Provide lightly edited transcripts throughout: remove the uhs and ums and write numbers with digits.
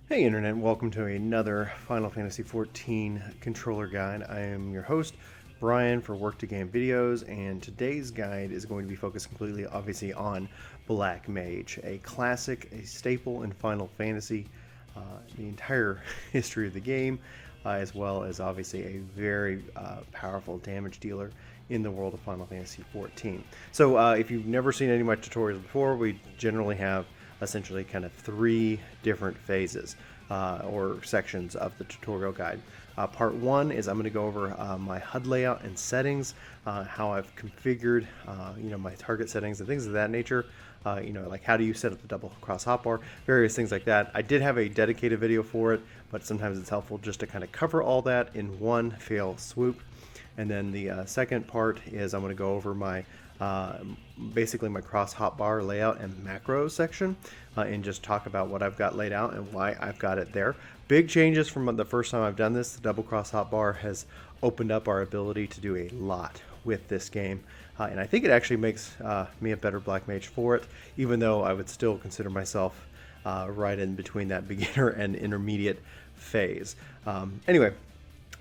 Hey Internet, welcome to another Final Fantasy XIV controller guide. I am your host, Brian, for Work to Game videos, and today's guide is going to be focused completely, obviously, on Black Mage, a classic, a staple in Final Fantasy, the entire history of the game, as well as obviously a very powerful damage dealer in the world of Final Fantasy XIV. So if you've never seen any of my tutorials before, we generally have essentially kind of three different phases or sections of the tutorial guide. Part one is I'm going to go over my HUD layout and settings, how I've configured my target settings and things of that nature. Like how do you set up the double cross hotbar, various things like that. I did have a dedicated video for it, but sometimes it's helpful just to kind of cover all that in one fell swoop. And then the second part is I'm going to go over my basically my cross hotbar layout and macros section and just talk about what I've got laid out and why I've got it there. Big changes from the first time I've done this. The double cross hotbar has opened up our ability to do a lot with this game, and I think it actually makes me a better Black Mage for it, even though I would still consider myself right in between that beginner and intermediate phase. Anyway,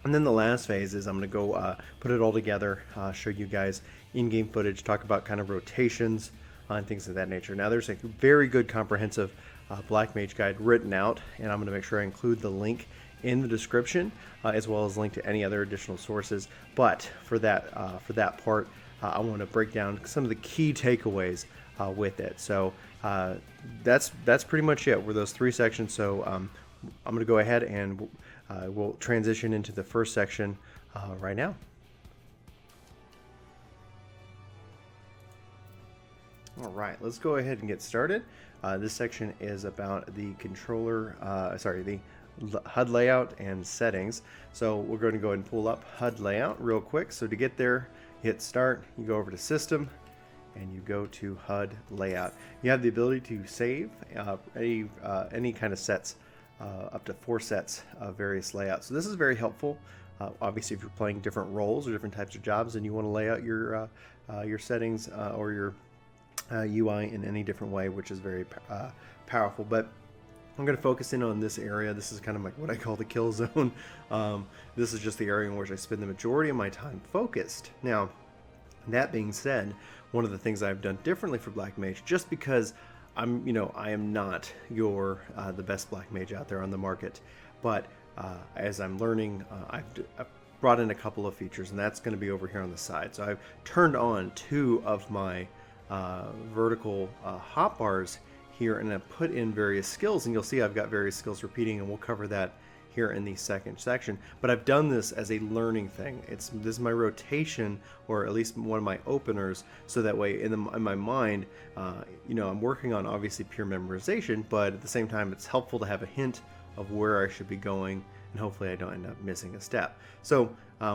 and then the last phase is I'm going to go put it all together, show you guys in-game footage, talk about kind of rotations and things of that nature. Now there's a very good comprehensive Black Mage guide written out, and I'm going to make sure I include the link in the description, as well as link to any other additional sources. But for that part, I want to break down some of the key takeaways with it. So that's pretty much it. We're those three sections. So I'm going to go ahead and we'll transition into the first section right now. All right, let's go ahead and get started. This section is about the controller, the HUD layout and settings. So we're going to go ahead and pull up HUD layout real quick. So to get there, hit start, you go over to system, and you go to HUD layout. You have the ability to save any kind of sets, up to 4 sets of various layouts. So this is very helpful. Obviously, if you're playing different roles or different types of jobs and you want to lay out your settings or your UI in any different way, which is very powerful. But I'm going to focus in on this area. This is kind of like what I call the kill zone. This is just the area in which I spend the majority of my time focused. Now, that being said, one of the things I've done differently for Black Mage, just because I am not the best Black Mage out there on the market, but as I'm learning, I've brought in a couple of features, and that's going to be over here on the side. So I've turned on 2 of my vertical hotbars here, and I've put in various skills, and you'll see I've got various skills repeating, and we'll cover that here in the second section. But I've done this as a learning thing. This is my rotation, or at least one of my openers, so that way in my mind, I'm working on obviously pure memorization, but at the same time it's helpful to have a hint of where I should be going, and hopefully I don't end up missing a step. So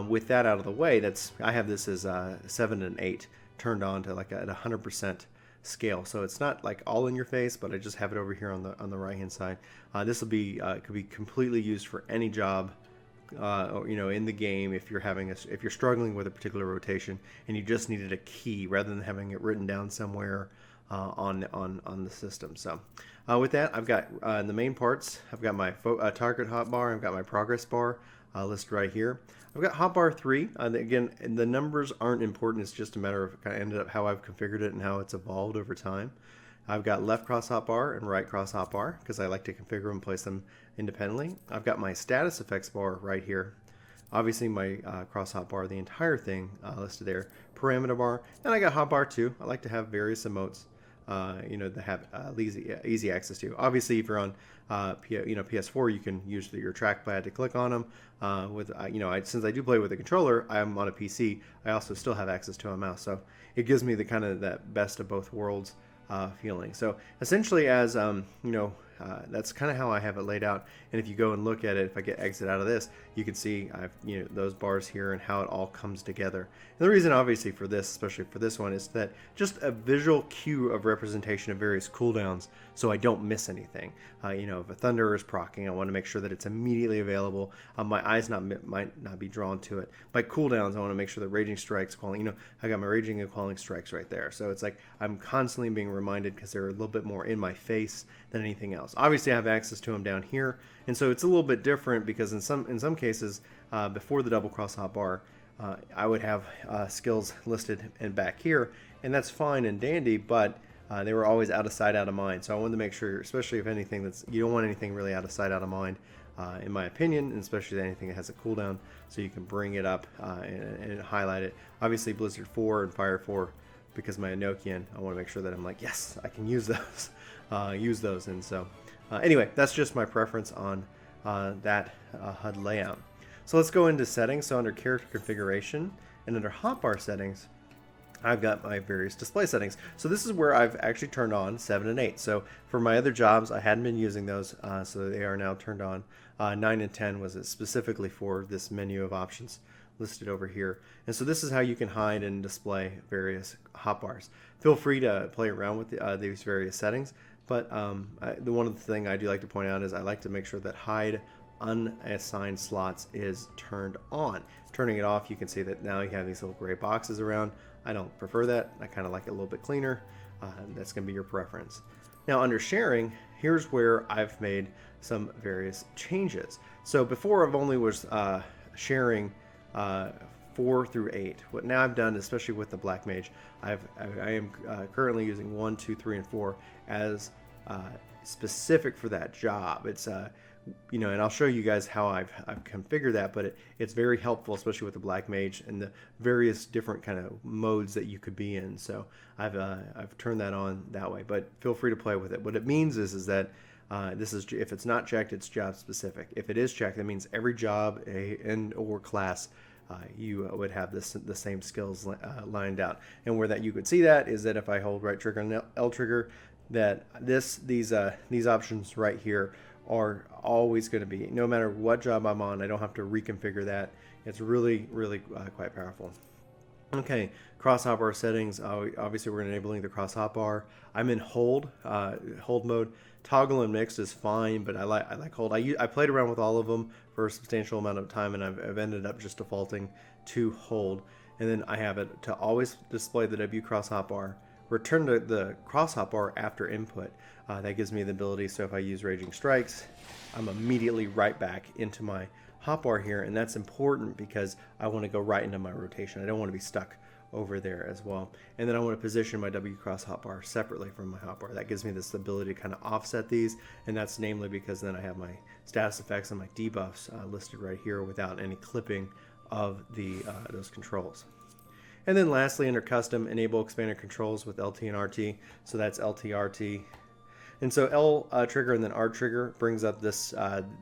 with that out of the way, I have this as 7 and 8 turned on to like at 100% scale, so it's not like all in your face, but I just have it over here on the right hand side. This will be could be completely used for any job in the game. If you're struggling with a particular rotation and you just needed a key rather than having it written down somewhere on the system. So with that, I've got in the main parts, I've got my target hotbar, I've got my progress bar listed right here. I've got hotbar 3. Again, the numbers aren't important. It's just a matter of kind of ended up how I've configured it and how it's evolved over time. I've got left cross hotbar and right cross hotbar because I like to configure and place them independently. I've got my status effects bar right here. Obviously, my cross hotbar, the entire thing listed there. Parameter bar, and I got hotbar 2. I like to have various emotes that have easy access to. Obviously, if you're on PS4, you can use your trackpad to click on them. Since I do play with a controller, I'm on a PC. I also still have access to a mouse, so it gives me the kind of that best of both worlds feeling. So essentially, as that's kind of how I have it laid out. And if you go and look at it, if I get exit out of this, you can see I've those bars here and how it all comes together. And the reason, obviously, for this, especially for this one, is that just a visual cue of representation of various cooldowns, so I don't miss anything. If a thunder is proccing, I want to make sure that it's immediately available. My eyes might not be drawn to it. My cooldowns, I want to make sure that raging strikes, quelling. I got my raging and quelling strikes right there. So it's like I'm constantly being reminded because they're a little bit more in my face than anything else. Obviously I have access to them down here, and so it's a little bit different because in some cases before the double cross hotbar, I would have skills listed and back here, and that's fine and dandy, but they were always out of sight, out of mind. So I wanted to make sure, especially if anything you don't want anything really out of sight, out of mind, in my opinion, and especially anything that has a cooldown, so you can bring it up and highlight it. Obviously Blizzard 4 and Fire 4, because my Enochian, I want to make sure that I'm like, yes, I can use those, and so anyway, that's just my preference on that HUD layout. So let's go into settings. So under character configuration and under hotbar settings, I've got my various display settings. So this is where I've actually turned on 7 and 8. So for my other jobs, I hadn't been using those, so they are now turned on. 9 and 10 was specifically for this menu of options listed over here. And so this is how you can hide and display various hotbars. Feel free to play around with these various settings, but the one of the thing I do like to point out is I like to make sure that hide unassigned slots is turned on. Turning it off, you can see that now you have these little gray boxes around. I don't prefer that. I kind of like it a little bit cleaner. That's going to be your preference. Now under sharing, here's where I've made some various changes. So before I've only was sharing 4 through 8. What now I've done, especially with the Black Mage, I am currently using 1, 2, 3, and 4 as specific for that job. It's and I'll show you guys how I've configured that, but it's very helpful, especially with the Black Mage and the various different kind of modes that you could be in. So I've turned that on that way, but feel free to play with it. What it means is that this is, if it's not checked, it's job specific. If it is checked, that means every job and or class you would have the same skills lined out. And where that you could see that is that if I hold right trigger and L trigger, that these options right here are always going to be, no matter what job I'm on, I don't have to reconfigure that. It's really quite powerful. Okay, cross hotbar settings. Obviously we're enabling the cross hotbar. I'm in hold mode. Toggle and mixed is fine, but I like hold. I played around with all of them for a substantial amount of time, and I've ended up just defaulting to hold. And then I have it to always display the W cross hotbar. Return to the cross hotbar after input. That gives me the ability, so if I use Raging Strikes, I'm immediately right back into my hotbar here, and that's important because I want to go right into my rotation. I don't want to be stuck over there as well. And then I want to position my W cross hotbar separately from my hotbar. That gives me this ability to kind of offset these, and that's namely because then I have my status effects and my debuffs listed right here without any clipping of those controls. And then lastly, under custom, enable expanded controls with LT and RT. So that's LT, RT. And so L trigger and then R trigger brings up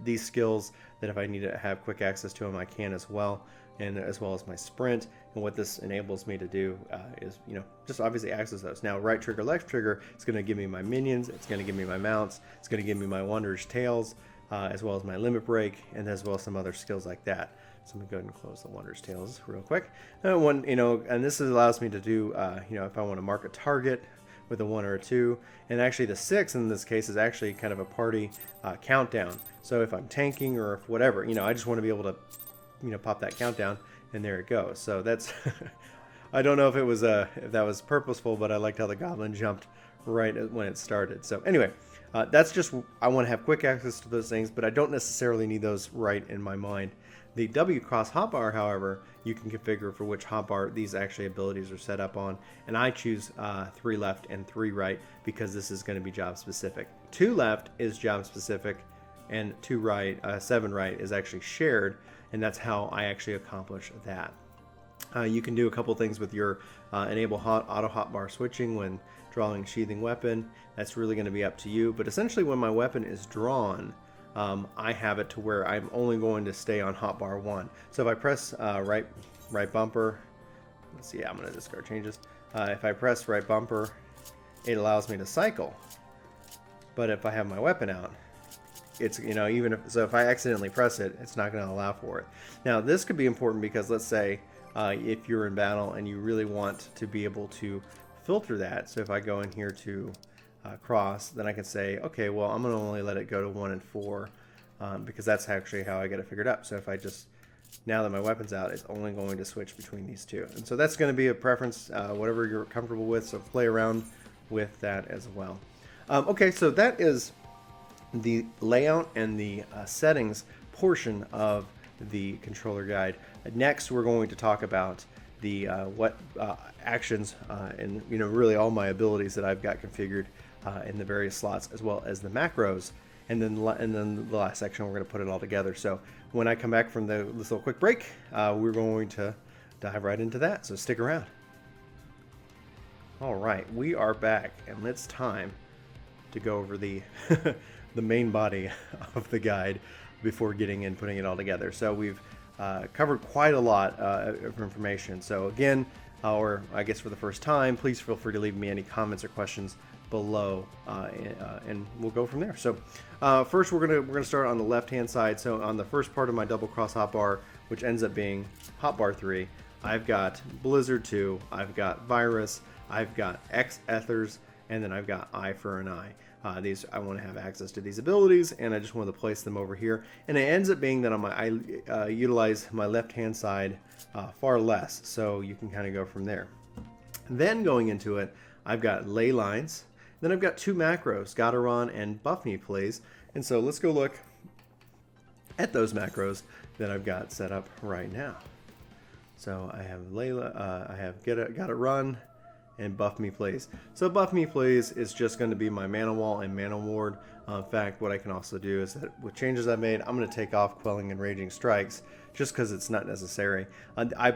these skills that if I need to have quick access to them, I can as well, and as well as my sprint. And what this enables me to do is, just obviously access those. Now, right trigger, left trigger, it's going to give me my minions, it's going to give me my mounts, it's going to give me my Wanderer's Tales, as well as my limit break, and as well as some other skills like that. So I'm going to go ahead and close the Wanderer's Tales real quick. And this allows me to do, if I want to mark a target with a 1 or a 2, and actually the 6 in this case is actually kind of a party countdown. So if I'm tanking or if whatever, I just want to be able to, pop that countdown, and there it goes. So that's, I don't know if if that was purposeful, but I liked how the goblin jumped right when it started. So anyway, that's just, I want to have quick access to those things, but I don't necessarily need those right in my mind. The W cross hotbar, however, you can configure for which hotbar these actually abilities are set up on, and I choose 3 left and 3 right because this is going to be job specific. 2 left is job specific, and 2 right, 7 right is actually shared, and that's how I actually accomplish that. You can do a couple things with your enable auto hotbar switching when drawing sheathing weapon. That's really going to be up to you, but essentially when my weapon is drawn, I have it to where I'm only going to stay on hotbar 1. So if I press right bumper, let's see, I'm going to discard changes. If I press right bumper, it allows me to cycle. But if I have my weapon out, it's, if I accidentally press it, it's not going to allow for it. Now this could be important because let's say if you're in battle and you really want to be able to filter that. So if I go in here to cross, then I can say, okay, well, I'm going to only let it go to 1 and 4 because that's actually how I get it figured up. So if I just, now that my weapon's out, it's only going to switch between these two. And so that's going to be a preference, whatever you're comfortable with, so play around with that as well. Okay, so that is the layout and the settings portion of the controller guide. Next, we're going to talk about the what actions and really all my abilities that I've got configured in the various slots, as well as the macros. And then the last section, we're going to put it all together. So when I come back from this little quick break, we're going to dive right into that. So stick around. All right, we are back, and it's time to go over the the main body of the guide before getting in putting it all together. So we've covered quite a lot of information. So again, or I guess for the first time, please feel free to leave me any comments or questions below, and we'll go from there. So first, we're gonna start on the left-hand side. So on the first part of my double cross hotbar, which ends up being hotbar 3, I've got Blizzard 2, I've got Virus, I've got X Ethers, and then I've got Eye for an Eye. These, I want to have access to these abilities, and I just want to place them over here. And it ends up being that I utilize my left-hand side far less, so you can kind of go from there. Then going into it, I've got ley lines. Then I've got 2 macros, Gotta Run and Buff Me Please. And so let's go look at those macros that I've got set up right now. So I have I have Gotta Run and Buff Me Please. So Buff Me Please is just going to be my mana wall and mana ward. In fact, what I can also do is that with changes I made, I'm going to take off Quelling and Raging Strikes just because it's not necessary. I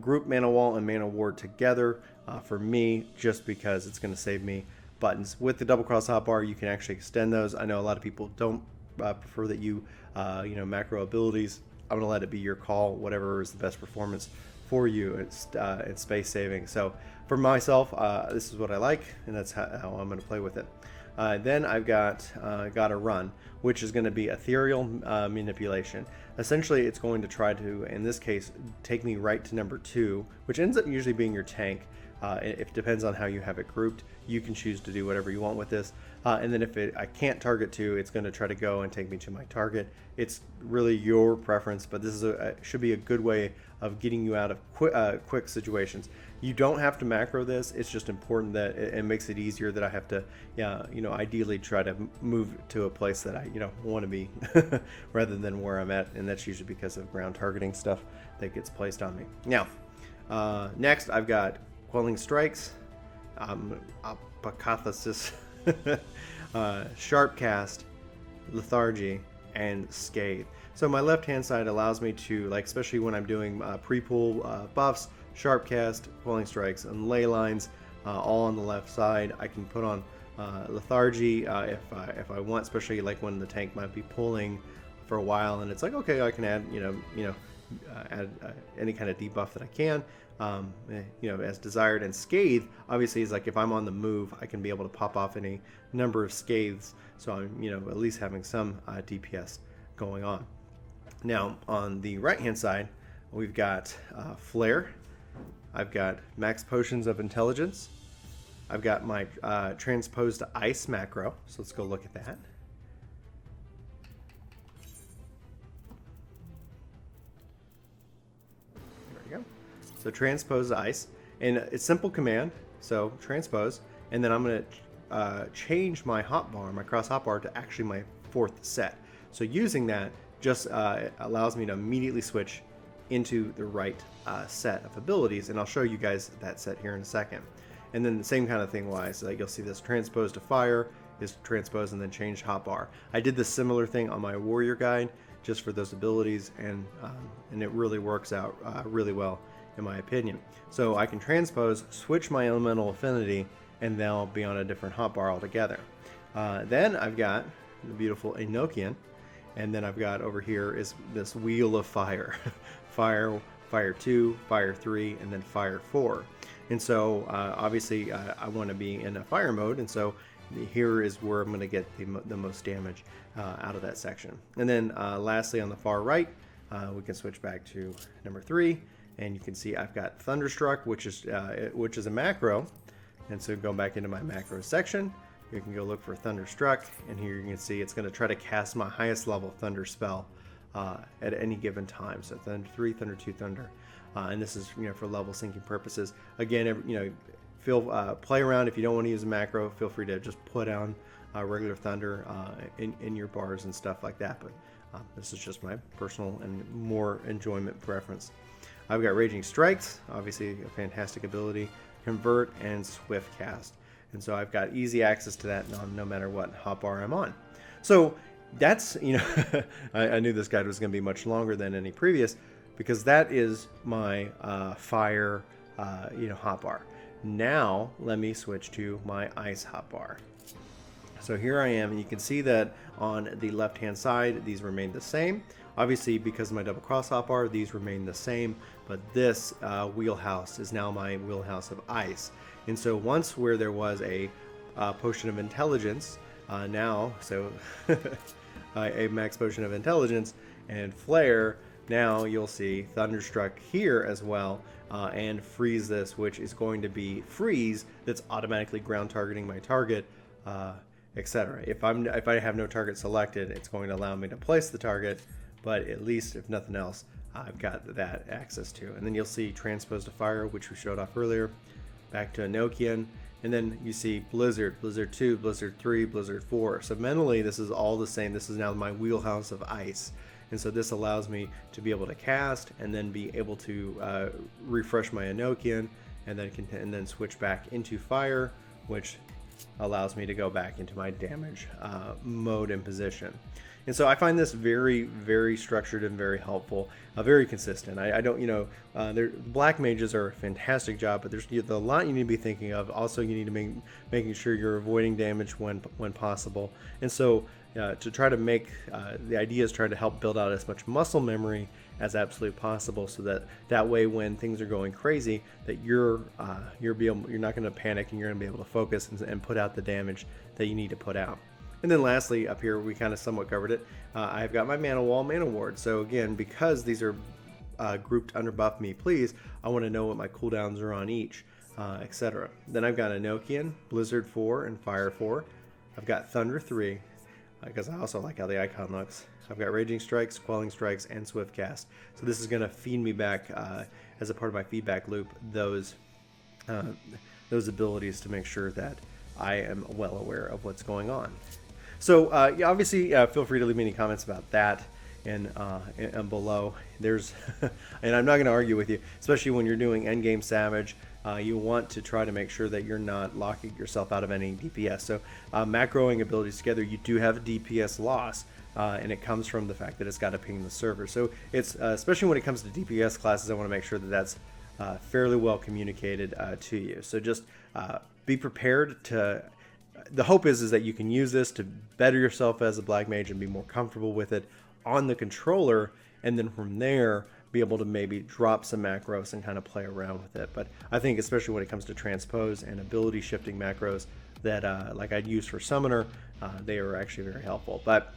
group mana wall and mana ward together for me just because it's going to save me buttons. With the double cross hotbar, you can actually extend those. I know a lot of people don't prefer that you macro abilities. I'm going to let it be your call, whatever is the best performance for you. It's space saving. So for myself, this is what I like, and that's how I'm going to play with it. Then I've got Gotta Run, which is going to be ethereal manipulation. Essentially, it's going to try to, in this case, take me right to number 2, which ends up usually being your tank. It depends on how you have it grouped. You can choose to do whatever you want with this. And then if I can't target 2, it's going to try to go and take me to my target. It's really your preference, but this is should be a good way of getting you out of quick situations. You don't have to macro this. It's just important that it makes it easier that I have to, ideally try to move to a place that I, want to be rather than where I'm at. And that's usually because of ground targeting stuff that gets placed on me. Now, next I've got Quelling Strikes, Apocalypsis, Sharp Cast, Lethargy, and Scathe. So my left-hand side allows me to, especially when I'm doing pre-pull buffs, Sharp Cast, Quelling Strikes, and Ley Lines, all on the left side. I can put on Lethargy if I want, especially like when the tank might be pulling for a while, and it's like, okay, I can add, add any kind of debuff that I can. As desired. And Scathe obviously is like if I'm on the move, I can be able to pop off any number of scathes, so I'm at least having some DPS going on. Now on the right hand side, we've got Flare, I've got Max Potions of Intelligence, I've got my Transpose to Ice macro, so let's go look at that. So transpose the ice, and it's simple command. So transpose, and then I'm going to change my hotbar, my cross hotbar, to actually my 4th set. So using that just allows me to immediately switch into the right set of abilities, and I'll show you guys that set here in a second. And then the same kind of thing wise, like you'll see this transpose to fire is transpose and then change hotbar. I did the similar thing on my warrior guide just for those abilities, and it really works out really well, in my opinion. So I can transpose, switch my elemental affinity, and they'll be on a different hotbar altogether. Then I've got the beautiful Enochian, and then I've got over here is this Wheel of Fire. Fire 2, Fire 3, and then Fire 4. And so obviously I want to be in a fire mode, and so here is where I'm going to get the most damage out of that section. And then lastly on the far right, we can switch back to number 3. And you can see I've got Thunderstruck, which is a macro. And so going back into my macro section, you can go look for Thunderstruck, and here you can see it's going to try to cast my highest level Thunder spell at any given time. So Thunder 3, Thunder 2, Thunder, and this is for level syncing purposes. Again, play around. If you don't want to use a macro, feel free to just put on regular thunder in your bars and stuff like that. But this is just my personal and more enjoyment preference. I've got Raging Strikes, obviously a fantastic ability, Convert, and Swift Cast. And so I've got easy access to that no matter what hotbar I'm on. So that's, I knew this guide was going to be much longer than any previous, because that is my fire, hotbar. Now let me switch to my ice hotbar. So here I am, and you can see that on the left-hand side, these remain the same. Obviously, because of my double cross hotbar, these remain the same, but this wheelhouse is now my wheelhouse of ice. And so once where there was a potion of intelligence, now, so a max potion of intelligence and flare, now you'll see Thunderstruck here as well, and freeze this, which is going to be freeze that's automatically ground targeting my target, etc. If I have no target selected, it's going to allow me to place the target, but at least if nothing else, I've got that access to. And then you'll see Transpose to Fire, which we showed off earlier, back to Enochian, and then you see Blizzard, Blizzard 2, Blizzard 3, Blizzard 4. So mentally, this is all the same. This is now my wheelhouse of ice. And so this allows me to be able to cast and then be able to refresh my Enochian and then switch back into fire, which allows me to go back into my damage mode and position. And so I find this very, very structured and very helpful, very consistent. I don't, Black Mages are a fantastic job, but there's a lot you need to be thinking of. Also, you need to making sure you're avoiding damage when possible. And so to try to make, the idea is try to help build out as much muscle memory as absolutely possible, so that way when things are going crazy, that you're not going to panic and you're going to be able to focus and put out the damage that you need to put out. And then lastly, up here, we kind of somewhat covered it. I've got my Mana Wall, Mana Ward. So again, because these are grouped under Buff Me Please, I want to know what my cooldowns are on each, etc. Then I've got Enochian, Blizzard 4, and Fire 4. I've got Thunder 3, because I also like how the icon looks. I've got Raging Strikes, Quelling Strikes, and Swift Cast. So this is going to feed me back, as a part of my feedback loop, those abilities to make sure that I am well aware of what's going on. So obviously, feel free to leave me any comments about that and below. There's, and I'm not going to argue with you, especially when you're doing endgame Savage. You want to try to make sure that you're not locking yourself out of any DPS. So macroing abilities together, you do have a DPS loss, and it comes from the fact that it's got to ping the server. So it's especially when it comes to DPS classes, I want to make sure that that's fairly well communicated to you. So just be prepared to. The hope is that you can use this to better yourself as a Black Mage and be more comfortable with it on the controller, and then from there be able to maybe drop some macros and kind of play around with it. But I think especially when it comes to Transpose and ability shifting macros that like I'd use for Summoner, they are actually very helpful. But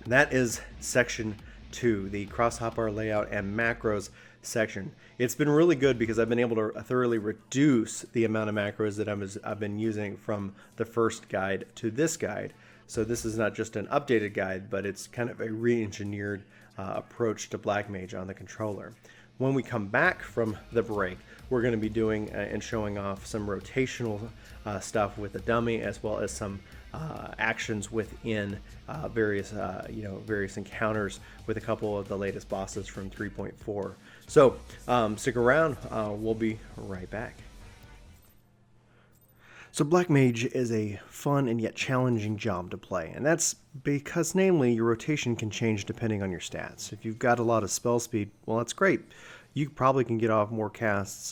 that is section 2, the cross hotbar layout and macros section. It's been really good because I've been able to thoroughly reduce the amount of macros that I've been using from the first guide to this guide. So this is not just an updated guide, but it's kind of a re-engineered approach to Black Mage on the controller. When we come back from the break, we're going to be doing and showing off some rotational stuff with the dummy, as well as some actions within various encounters with a couple of the latest bosses from 3.4. So stick around, we'll be right back. So Black Mage is a fun and yet challenging job to play, and that's because namely your rotation can change depending on your stats. If you've got a lot of spell speed, well, that's great. You probably can get off more casts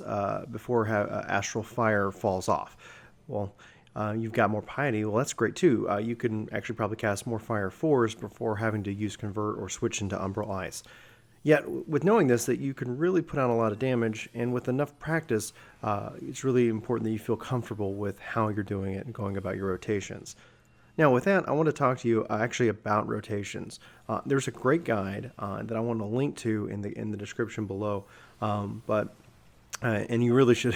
before Astral Fire falls off. Well, you've got more piety, well, that's great too. You can actually probably cast more Fire 4s before having to use Convert or switch into Umbral Ice. Yet, with knowing this, that you can really put out a lot of damage, and with enough practice, it's really important that you feel comfortable with how you're doing it and going about your rotations. Now, with that, I want to talk to you actually about rotations. There's a great guide that I want to link to in the description below, and you really should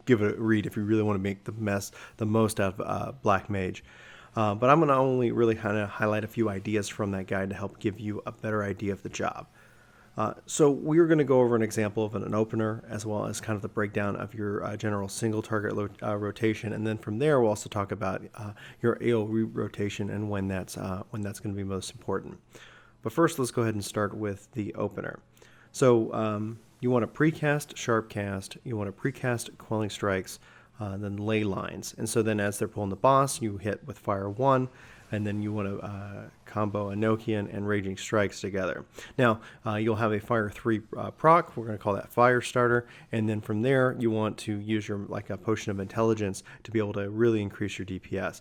give it a read if you really want to make the most out of Black Mage. But I'm going to only really kind of highlight a few ideas from that guide to help give you a better idea of the job. So we're going to go over an example of an opener as well as kind of the breakdown of your general single target rotation, and then from there we'll also talk about your AoE rotation and when that's going to be most important. But first, let's go ahead and start with the opener. So you want to precast Sharp Cast, you want to precast Quelling Strikes, then ley lines, and so then as they're pulling the boss, you hit with Fire 1. And then you want to combo Enochian and Raging Strikes together. Now, you'll have a Fire 3 proc. We're going to call that Fire Starter. And then from there, you want to use your a Potion of Intelligence to be able to really increase your DPS.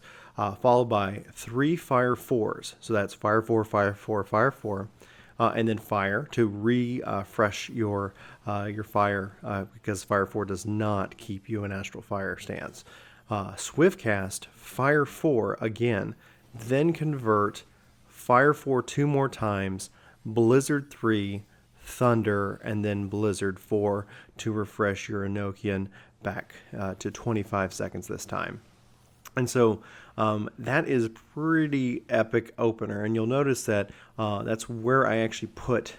Followed by 3 Fire 4s. So that's Fire 4, Fire 4, Fire 4. And then Fire to refresh your Fire, because Fire 4 does not keep you in Astral Fire stance. Swift Cast, Fire 4 again. Then convert Fire 4 2 more times, Blizzard 3, Thunder, and then Blizzard 4 to refresh your Enochian back to 25 seconds this time. And so that is pretty epic opener, and you'll notice that that's where I actually put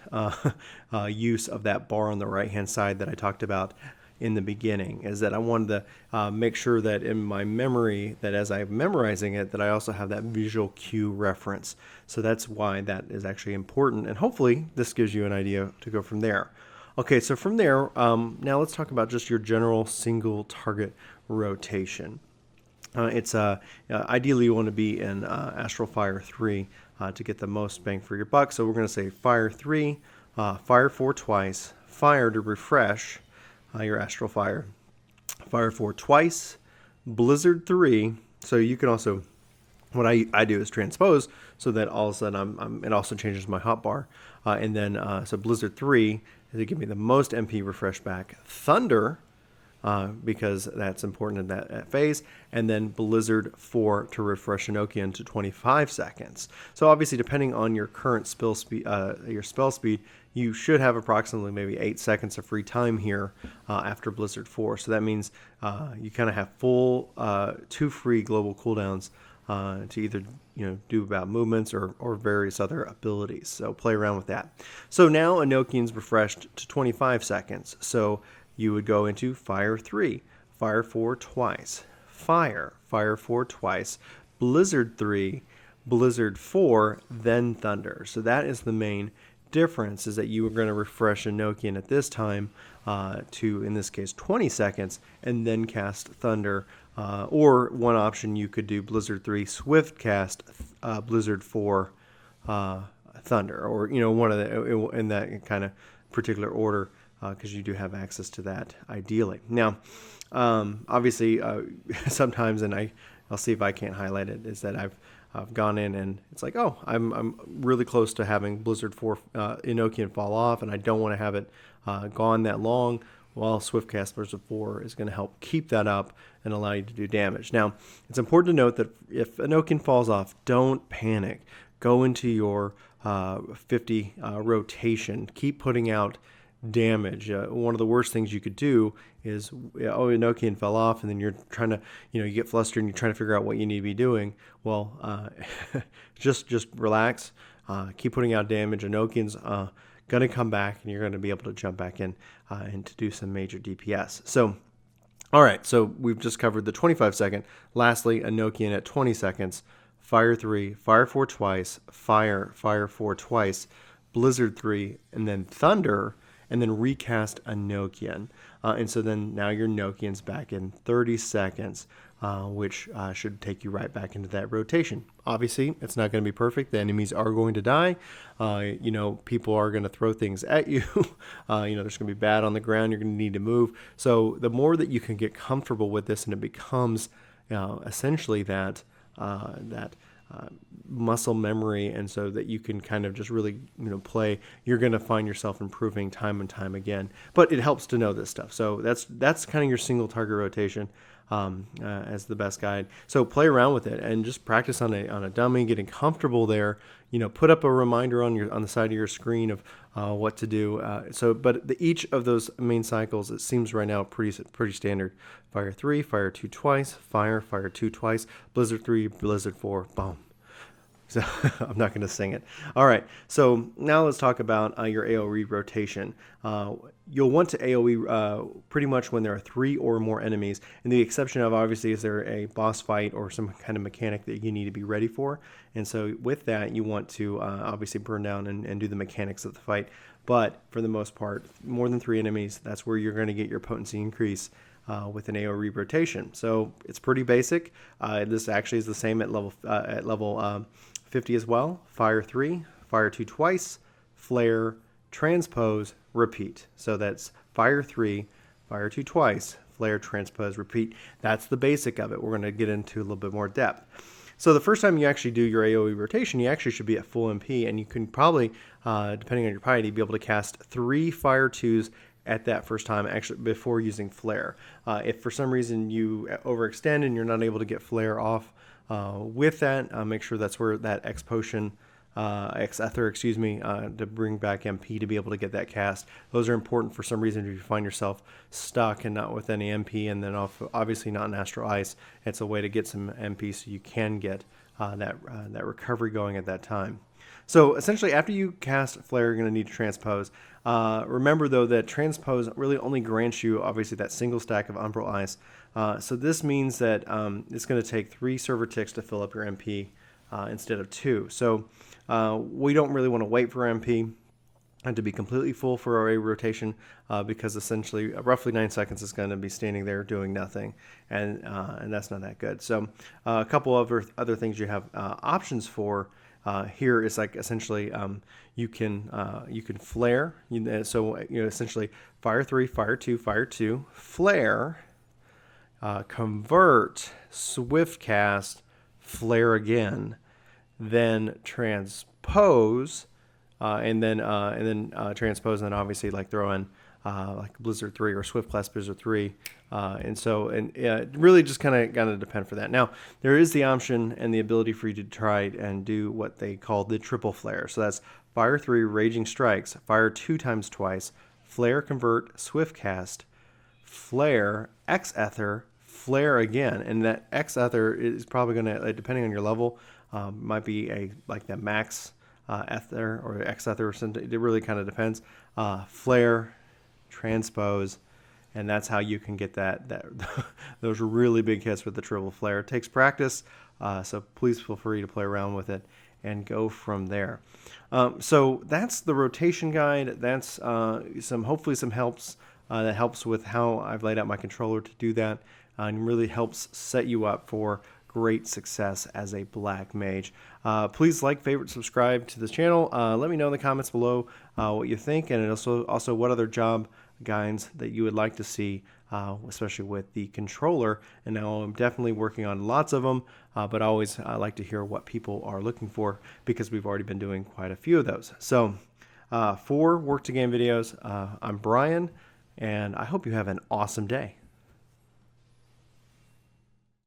use of that bar on the right-hand side that I talked about in the beginning, is that I wanted to make sure that in my memory, that as I'm memorizing it, that I also have that visual cue reference. So that's why that is actually important, and hopefully this gives you an idea to go from there. Okay, so from there, now let's talk about just your general single target rotation. It's ideally you want to be in Astral Fire 3 to get the most bang for your buck. So we're going to say Fire 3, Fire 4 twice, Fire to refresh your Astral Fire, Fire 4 twice, Blizzard 3. So you can also, what I do is transpose so that all of a sudden it also changes my hotbar. And then, so Blizzard 3 to give me the most MP refresh back. Thunder, because that's important in that phase, and then Blizzard 4 to refresh Enochian to 25 seconds. So obviously, depending on your current spell speed, you should have approximately maybe 8 seconds of free time here after Blizzard 4. So that means you kind of have full 2 free global cooldowns to either do about movements or various other abilities. So play around with that. So now Enochian's refreshed to 25 seconds. So you would go into Fire 3, Fire 4 twice, Fire 4 twice, Blizzard 3, Blizzard 4, then Thunder. So that is the main difference, is that you are going to refresh Enochian at this time to, in this case, 20 seconds, and then cast Thunder. Or one option, you could do Blizzard 3, Swift cast Blizzard 4, Thunder, or one of the in that kind of particular order, because you do have access to that ideally. Now, obviously, sometimes, and I'll see if I can't highlight it, is that I've gone in and it's like, oh, I'm really close to having Blizzard 4 Enochian fall off, and I don't want to have it gone that long. Well, Swiftcast Blizzard 4 is going to help keep that up and allow you to do damage. Now, it's important to note that if Enochian falls off, don't panic. Go into your 50 rotation. Keep putting out damage. One of the worst things you could do is, Enochian fell off, and then you're trying to, you get flustered and you're trying to figure out what you need to be doing. Well, just relax. Keep putting out damage. Enochian's going to come back, and you're going to be able to jump back in and to do some major DPS. So, all right, so we've just covered the 25 second. Lastly, Enochian at 20 seconds. Fire 3, Fire 4 twice, Fire 4 twice, Blizzard 3, and then Thunder, and then recast Enochian. And so then now your Enochian's back in 30 seconds, which should take you right back into that rotation. Obviously, it's not going to be perfect. The enemies are going to die. People are going to throw things at you. There's going to be bad on the ground. You're going to need to move. So the more that you can get comfortable with this, and it becomes essentially that muscle memory, and so that you can kind of just really play, you're going to find yourself improving time and time again. But it helps to know this stuff. So that's kind of your single target rotation as the best guide. So play around with it and just practice on a dummy, getting comfortable there. Put up a reminder on the side of your screen of what to do. But each of those main cycles, it seems right now pretty standard. Fire 3, Fire 2 twice, Fire 2 twice, Blizzard 3, Blizzard 4, boom. So I'm not going to sing it. All right, so now let's talk about your AoE rotation. You'll want to AoE pretty much when there are 3 or more enemies, and the exception of obviously is there a boss fight or some kind of mechanic that you need to be ready for. And so with that, you want to obviously burn down and do the mechanics of the fight. But for the most part, more than 3 enemies, that's where you're going to get your potency increase with an AoE rotation. So it's pretty basic. This actually is the same at level 50 as well. Fire 3, fire 2 twice, flare, transpose, repeat. So that's fire 3, fire 2 twice, flare, transpose, repeat. That's the basic of it. We're going to get into a little bit more depth. So the first time you actually do your AoE rotation, you actually should be at full MP, and you can probably, depending on your piety, be able to cast 3 fire 2s at that first time, actually before using flare. If for some reason you overextend and you're not able to get flare off with that, make sure that's where that X potion, X ether, excuse me, to bring back MP to be able to get that cast. Those are important for some reason if you find yourself stuck and not with any MP, and then obviously not in Astral Ice. It's a way to get some MP so you can get that recovery going at that time. So essentially, after you cast Flare, you're going to need to Transpose. Remember, though, that Transpose really only grants you, obviously, that single stack of Umbral Ice. So this means that it's going to take 3 server ticks to fill up your MP instead of 2. So we don't really want to wait for MP and to be completely full for our rotation because essentially roughly 9 seconds is going to be standing there doing nothing, and that's not that good. So a couple of other things you have options for here is like essentially you can flare. So essentially fire 3, fire 2, fire 2, flare, convert, swift cast, flare again, then transpose. And then transpose, and then obviously like throw in like Blizzard 3 or Swift Class Blizzard 3, it really just kind of depend for that. Now there is the option and the ability for you to try and do what they call the triple flare. So that's fire 3, raging strikes, fire 2 times twice, flare, convert, swift cast, flare, X ether, flare again, and that X ether is probably going to, depending on your level, might be like the max. Ether or X ether or something. It really kind of depends. Flare, transpose, and that's how you can get that those really big hits with the triple flare. It takes practice, so please feel free to play around with it and go from there. So that's the rotation guide. That's hopefully some helps that helps with how I've laid out my controller to do that, and really helps set you up for great success as a Black Mage. Please like, favorite, subscribe to this channel. Let me know in the comments below what you think, and also what other job guides that you would like to see, especially with the controller. And now I'm definitely working on lots of them, but I always like to hear what people are looking for because we've already been doing quite a few of those. So for Work to Game videos, I'm Brian, and I hope you have an awesome day.